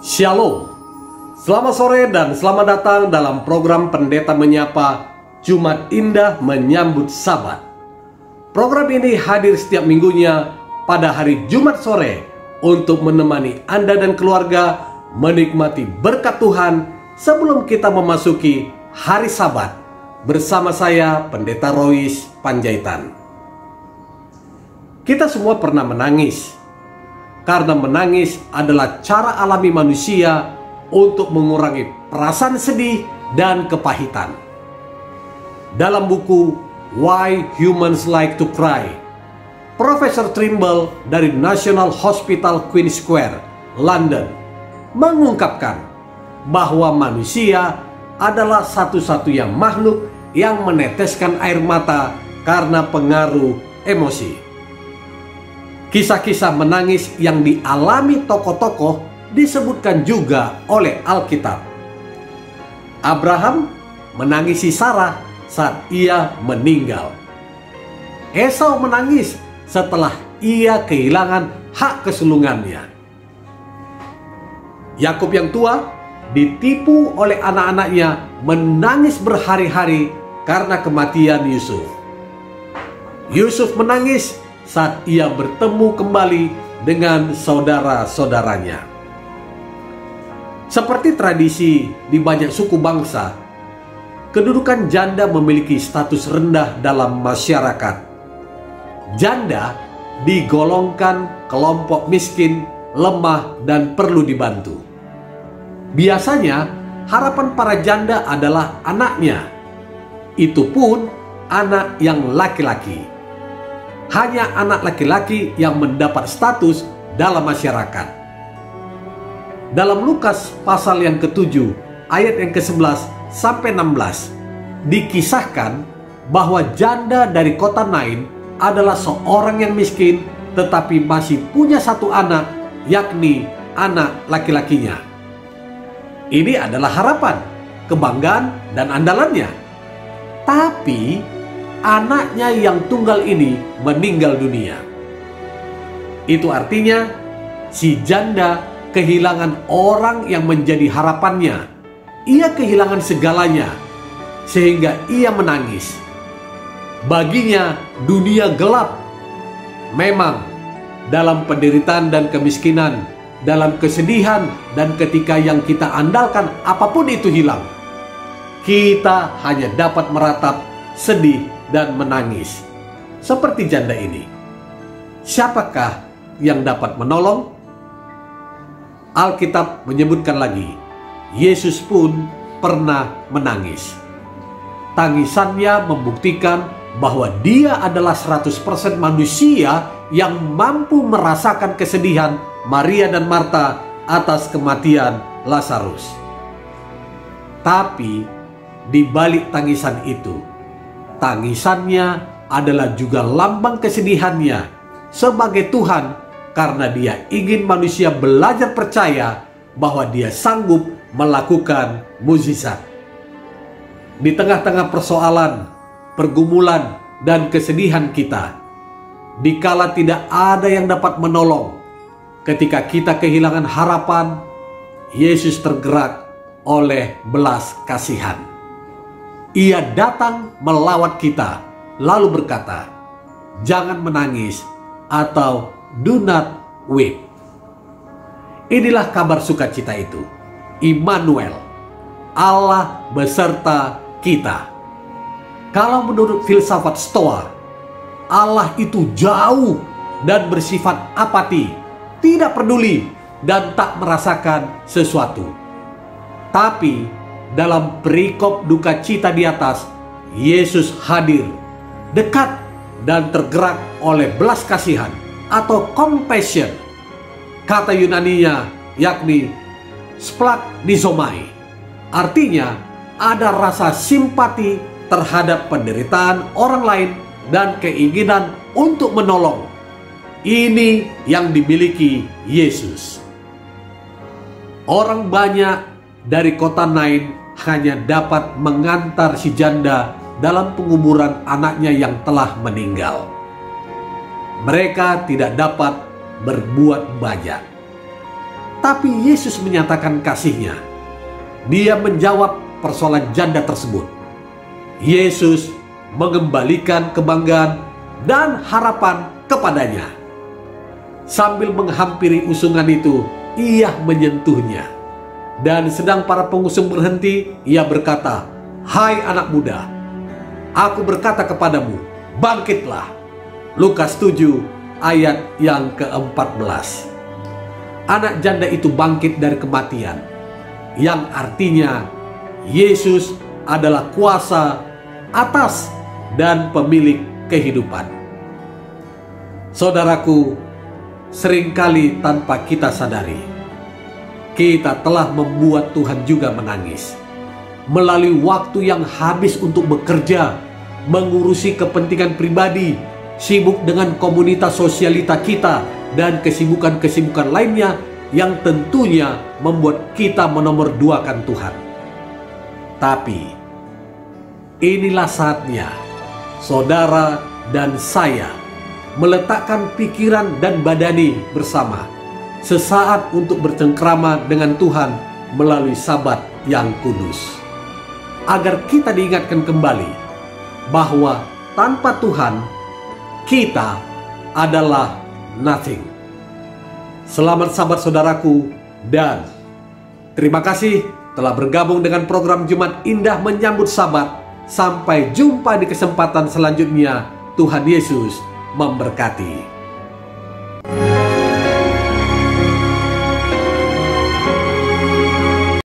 Shalom, selamat sore dan selamat datang dalam program Pendeta Menyapa Jumat Indah Menyambut Sabat. Program ini hadir setiap minggunya pada hari Jumat sore untuk menemani Anda dan keluarga menikmati berkat Tuhan sebelum kita memasuki hari Sabat bersama saya Pendeta Rois Panjaitan. Kita semua pernah menangis, karena menangis adalah cara alami manusia untuk mengurangi perasaan sedih dan kepahitan. Dalam buku Why Humans Like to Cry, Profesor Trimble dari National Hospital Queen Square, London, mengungkapkan bahwa manusia adalah satu-satunya makhluk yang meneteskan air mata karena pengaruh emosi. Kisah-kisah menangis yang dialami tokoh-tokoh disebutkan juga oleh Alkitab. Abraham menangisi Sarah saat ia meninggal. Esau menangis setelah ia kehilangan hak kesulungannya. Yakub yang tua ditipu oleh anak-anaknya menangis berhari-hari karena kematian Yusuf. Yusuf menangis saat ia bertemu kembali dengan saudara-saudaranya. Seperti tradisi di banyak suku bangsa, kedudukan janda memiliki status rendah dalam masyarakat. Janda digolongkan kelompok miskin, lemah, dan perlu dibantu. Biasanya harapan para janda adalah anaknya, itu pun anak yang laki-laki. Hanya anak laki-laki yang mendapat status dalam masyarakat. Dalam Lukas pasal yang ke-7 ayat yang ke-11 sampai 16 dikisahkan bahwa janda dari kota Nain adalah seorang yang miskin tetapi masih punya satu anak, yakni anak laki-lakinya. Ini adalah harapan, kebanggaan, dan andalannya. Tapi anaknya yang tunggal ini meninggal dunia. Itu artinya si janda kehilangan orang yang menjadi harapannya. Ia kehilangan segalanya sehingga ia menangis. Baginya dunia gelap. Memang dalam penderitaan dan kemiskinan, dalam kesedihan dan ketika yang kita andalkan apapun itu hilang, kita hanya dapat meratap, sedih, dan menangis seperti janda ini. Siapakah yang dapat menolong? Alkitab menyebutkan lagi, Yesus pun pernah menangis. Tangisannya membuktikan bahwa dia adalah 100% manusia yang mampu merasakan kesedihan Maria dan Marta atas kematian Lazarus. Tapi di balik tangisan itu, tangisannya adalah juga lambang kesedihannya sebagai Tuhan karena dia ingin manusia belajar percaya bahwa dia sanggup melakukan mukjizat. Di tengah-tengah persoalan, pergumulan, dan kesedihan kita, dikala tidak ada yang dapat menolong, ketika kita kehilangan harapan, Yesus tergerak oleh belas kasihan. Ia datang melawat kita, lalu berkata, "Jangan menangis," atau "Do not weep." Inilah kabar sukacita itu, Immanuel, Allah beserta kita. Kalau menurut filsafat Stoa, Allah itu jauh dan bersifat apati, tidak peduli dan tak merasakan sesuatu. Tapi dalam perikop duka cita di atas, Yesus hadir, dekat, dan tergerak oleh belas kasihan atau compassion. Kata Yunaninya yakni splagdizomai. Artinya ada rasa simpati terhadap penderitaan orang lain dan keinginan untuk menolong. Ini yang dimiliki Yesus. Orang banyak dari kota Nain hanya dapat mengantar si janda dalam penguburan anaknya yang telah meninggal. Mereka tidak dapat berbuat banyak. Tapi Yesus menyatakan kasih-Nya. Dia menjawab persoalan janda tersebut. Yesus mengembalikan kebanggaan dan harapan kepadanya. Sambil menghampiri usungan itu, ia menyentuhnya. Dan sedang para pengusung berhenti, ia berkata, "Hai anak muda, aku berkata kepadamu, bangkitlah." Lukas 7 ayat yang ke-14. Anak janda itu bangkit dari kematian, yang artinya Yesus adalah kuasa atas dan pemilik kehidupan. Saudaraku, seringkali tanpa kita sadari, kita telah membuat Tuhan juga menangis. Melalui waktu yang habis untuk bekerja, mengurusi kepentingan pribadi, sibuk dengan komunitas sosialita kita, dan kesibukan-kesibukan lainnya yang tentunya membuat kita menomorduakan Tuhan. Tapi inilah saatnya saudara dan saya meletakkan pikiran dan badani bersama, sesaat untuk bercengkrama dengan Tuhan melalui Sabat yang kudus, agar kita diingatkan kembali bahwa tanpa Tuhan kita adalah nothing. Selamat Sabat saudaraku, dan terima kasih telah bergabung dengan program Jumat Indah menyambut Sabat. Sampai jumpa di kesempatan selanjutnya. Tuhan Yesus memberkati.